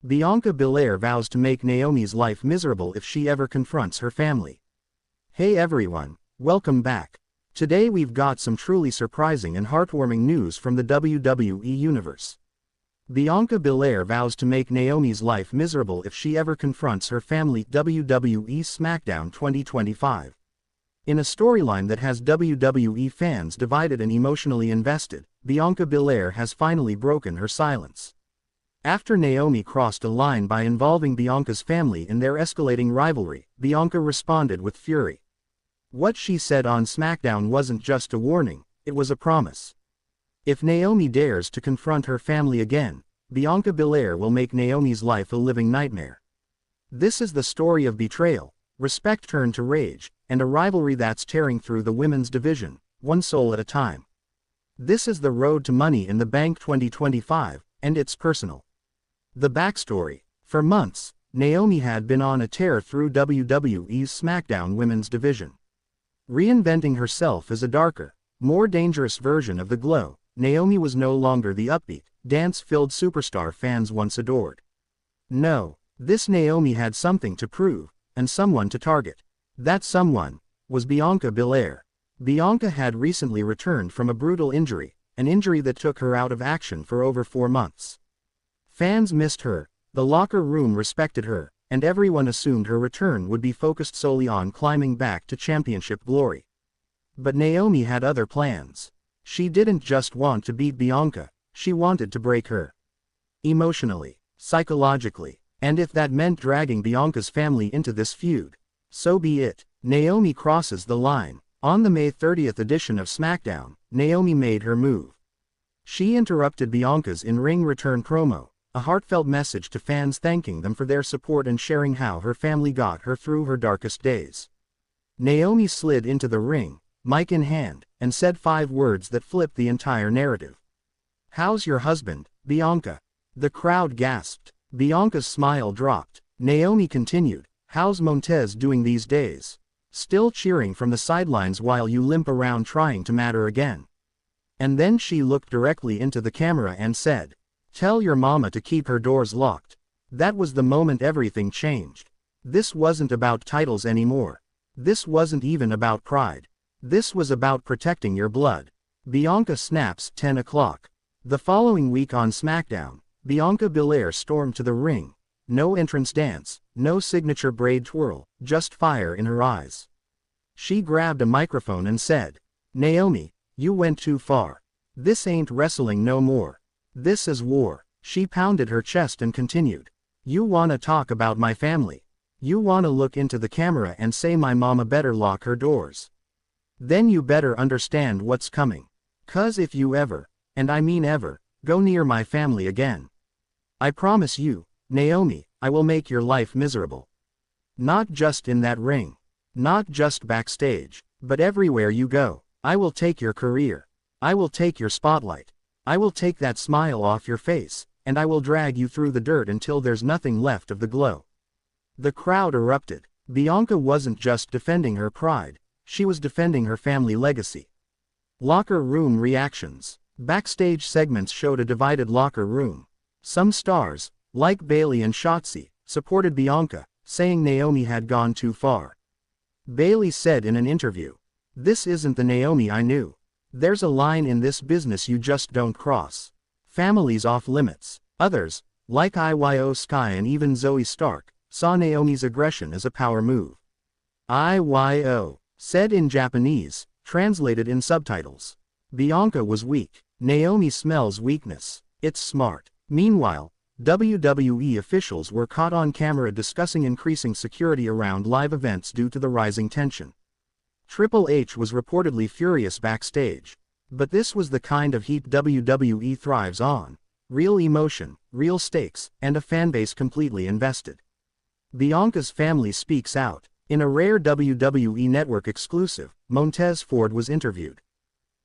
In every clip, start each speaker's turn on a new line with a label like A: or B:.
A: Bianca Belair vows to make Naomi's life miserable if she ever confronts her family. Hey everyone, welcome back. Today we've got some truly surprising and heartwarming news from the WWE Universe. Bianca Belair vows to make Naomi's life miserable if she ever confronts her family. WWE SmackDown 2025. In a storyline that has WWE fans divided and emotionally invested, Bianca Belair has finally broken her silence. After Naomi crossed a line by involving Bianca's family in their escalating rivalry, Bianca responded with fury. What she said on SmackDown wasn't just a warning, it was a promise. If Naomi dares to confront her family again, Bianca Belair will make Naomi's life a living nightmare. This is the story of betrayal, respect turned to rage, and a rivalry that's tearing through the women's division, one soul at a time. This is the road to Money in the Bank 2025, and it's personal. The backstory. For months, Naomi had been on a tear through WWE's SmackDown women's division. Reinventing herself as a darker, more dangerous version of the Glow, Naomi was no longer the upbeat, dance-filled superstar fans once adored. No, this Naomi had something to prove, and someone to target. That someone was Bianca Belair. Bianca had recently returned from a brutal injury, an injury that took her out of action for over 4 months. Fans missed her, the locker room respected her, and everyone assumed her return would be focused solely on climbing back to championship glory. But Naomi had other plans. She didn't just want to beat Bianca, she wanted to break her. Emotionally, psychologically, and if that meant dragging Bianca's family into this feud, so be it. Naomi crosses the line. On the May 30th edition of SmackDown, Naomi made her move. She interrupted Bianca's in-ring return promo, a heartfelt message to fans thanking them for their support and sharing how her family got her through her darkest days. Naomi slid into the ring, mic in hand, and said 5 words that flipped the entire narrative. "How's your husband, Bianca?" The crowd gasped. Bianca's smile dropped. Naomi continued, "How's Montez doing these days? Still cheering from the sidelines while you limp around trying to matter again." And then she looked directly into the camera and said, "Tell your mama to keep her doors locked." That was the moment everything changed. This wasn't about titles anymore. This wasn't even about pride. This was about protecting your blood. Bianca snaps 10 o'clock. The following week on SmackDown, Bianca Belair stormed to the ring. No entrance dance, no signature braid twirl, just fire in her eyes. She grabbed a microphone and said, "Naomi, you went too far. This ain't wrestling no more. This is war." She pounded her chest and continued, "You wanna talk about my family? You wanna look into the camera and say my mama better lock her doors? Then you better understand what's coming. 'Cause if you ever, and I mean ever, go near my family again, I promise you, Naomi, I will make your life miserable. Not just in that ring. Not just backstage, but everywhere you go. I will take your career. I will take your spotlight. I will take that smile off your face, and I will drag you through the dirt until there's nothing left of the Glow." The crowd erupted. Bianca wasn't just defending her pride, she was defending her family legacy. Locker room reactions. Backstage segments showed a divided locker room. Some stars, like Bayley and Shotzi, supported Bianca, saying Naomi had gone too far. Bayley said in an interview, "This isn't the Naomi I knew. There's a line in this business you just don't cross. Family's off limits." Others, like Iyo Sky and even Zoe Stark, saw Naomi's aggression as a power move. Iyo said in Japanese, translated in subtitles, "Bianca was weak. Naomi smells weakness. It's smart." Meanwhile, WWE officials were caught on camera discussing increasing security around live events due to the rising tension. Triple H was reportedly furious backstage. But this was the kind of heat WWE thrives on. Real emotion, real stakes, and a fanbase completely invested. Bianca's family speaks out. In a rare WWE Network exclusive, Montez Ford was interviewed.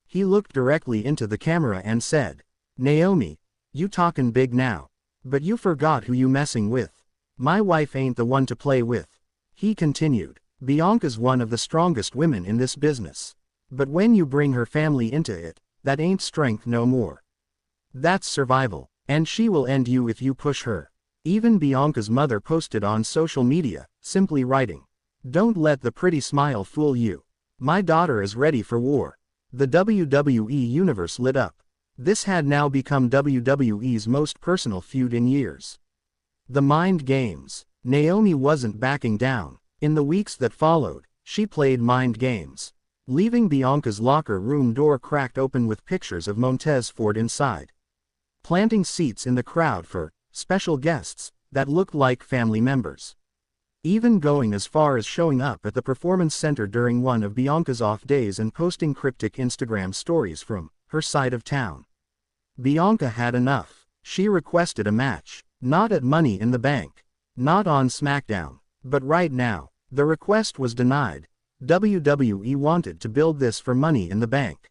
A: He looked directly into the camera and said, "Naomi, you talkin' big now. But you forgot who you messing with. My wife ain't the one to play with." He continued, "Bianca's one of the strongest women in this business. But when you bring her family into it, that ain't strength no more. That's survival, and she will end you if you push her." Even Bianca's mother posted on social media, simply writing, "Don't let the pretty smile fool you. My daughter is ready for war." The WWE Universe lit up. This had now become WWE's most personal feud in years. The mind games. Naomi wasn't backing down. In the weeks that followed, she played mind games, leaving Bianca's locker room door cracked open with pictures of Montez Ford inside, planting seats in the crowd for special guests that looked like family members, even going as far as showing up at the Performance Center during one of Bianca's off days and posting cryptic Instagram stories from her side of town. Bianca had enough. She requested a match, not at Money in the Bank, not on SmackDown, but right now. The request was denied. WWE wanted to build this for Money in the Bank.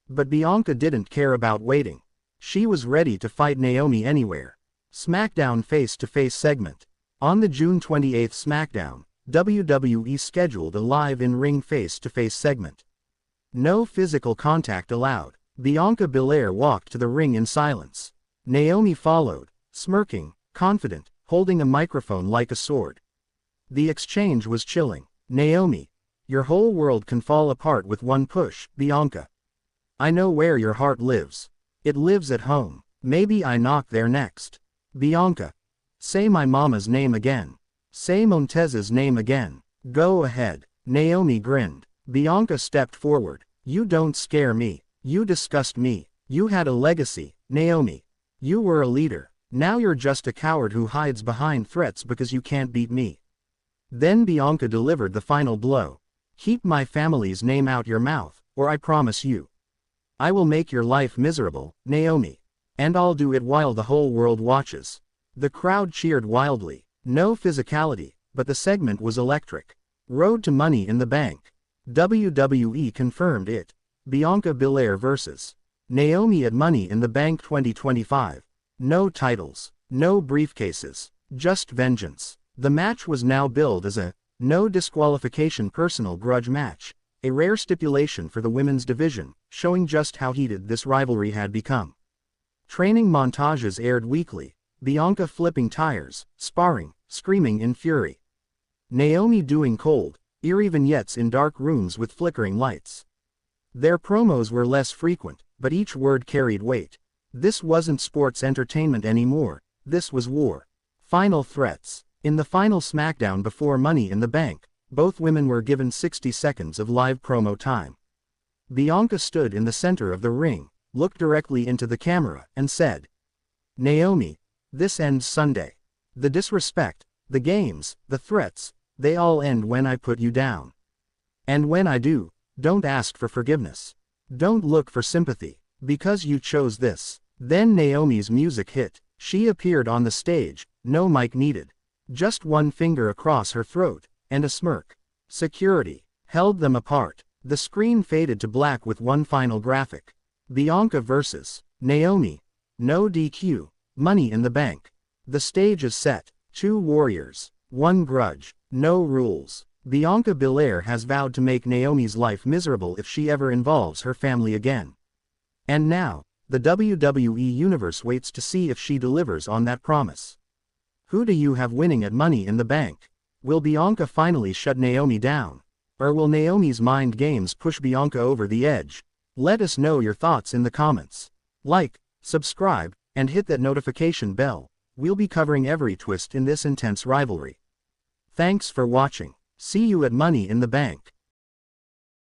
A: But Bianca didn't care about waiting. She was ready to fight Naomi anywhere. SmackDown face-to-face segment. On the June 28 SmackDown, WWE scheduled a live in-ring face-to-face segment. No physical contact allowed. Bianca Belair walked to the ring in silence. Naomi followed, smirking, confident, holding a microphone like a sword. The exchange was chilling. "Naomi, your whole world can fall apart with one push, Bianca. I know where your heart lives. It lives at home. Maybe I knock there next. Bianca, say my mama's name again. Say Montez's name again. Go ahead." Naomi grinned. Bianca stepped forward. "You don't scare me. You disgust me. You had a legacy, Naomi. You were a leader. Now you're just a coward who hides behind threats because you can't beat me." Then Bianca delivered the final blow. "Keep my family's name out your mouth, or I promise you, I will make your life miserable, Naomi. And I'll do it while the whole world watches." The crowd cheered wildly. No physicality, but the segment was electric. Road to Money in the Bank. WWE confirmed it. Bianca Belair vs. Naomi at Money in the Bank 2025. No titles, no briefcases, just vengeance. The match was now billed as a no disqualification personal grudge match, a rare stipulation for the women's division, showing just how heated this rivalry had become. Training montages aired weekly, Bianca flipping tires, sparring, screaming in fury. Naomi doing cold, eerie vignettes in dark rooms with flickering lights. Their promos were less frequent, but each word carried weight. This wasn't sports entertainment anymore, this was war. Final threats. In the final SmackDown before Money in the Bank, both women were given 60 seconds of live promo time. Bianca stood in the center of the ring, looked directly into the camera, and said, "Naomi, this ends Sunday. The disrespect, the games, the threats, they all end when I put you down. And when I do, don't ask for forgiveness. Don't look for sympathy, because you chose this." Then Naomi's music hit. She appeared on the stage, no mic needed. Just one finger across her throat, and a smirk. Security held them apart. The screen faded to black with one final graphic. Bianca vs. Naomi. No DQ. Money in the Bank. The stage is set. Two warriors. One grudge. No rules. Bianca Belair has vowed to make Naomi's life miserable if she ever involves her family again. And now, the WWE Universe waits to see if she delivers on that promise. Who do you have winning at Money in the Bank? Will Bianca finally shut Naomi down? Or will Naomi's mind games push Bianca over the edge? Let us know your thoughts in the comments. Like, subscribe, and hit that notification bell. We'll be covering every twist in this intense rivalry. Thanks for watching. See you at Money in the Bank.